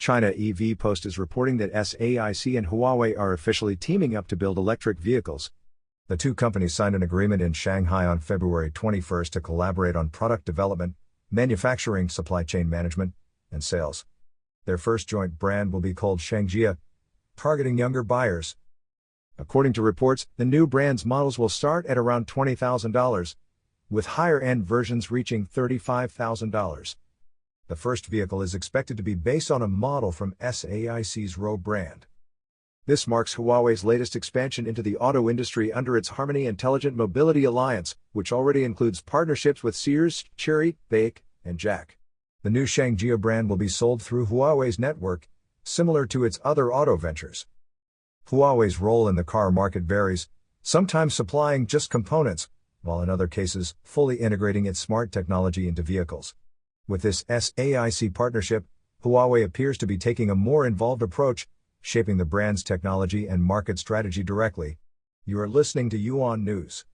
China EV Post is reporting that SAIC and Huawei are officially teaming up to build electric vehicles. The two companies signed an agreement in Shanghai on February 21 to collaborate on product development, manufacturing, supply chain management, and sales. Their first joint brand will be called Shangjie, targeting younger buyers. According to reports, the new brand's models will start at around $20,000, with higher-end versions reaching $35,000. The first vehicle is expected to be based on a model from SAIC's Roewe brand. This marks Huawei's latest expansion into the auto industry under its Harmony Intelligent Mobility Alliance, which already includes partnerships with Sears, Chery, BAIC, and JAC. The new Shangjie brand will be sold through Huawei's network, similar to its other auto ventures. Huawei's role in the car market varies, sometimes supplying just components, while in other cases, fully integrating its smart technology into vehicles. With this SAIC partnership, Huawei appears to be taking a more involved approach, shaping the brand's technology and market strategy directly. You are listening to Yuan News.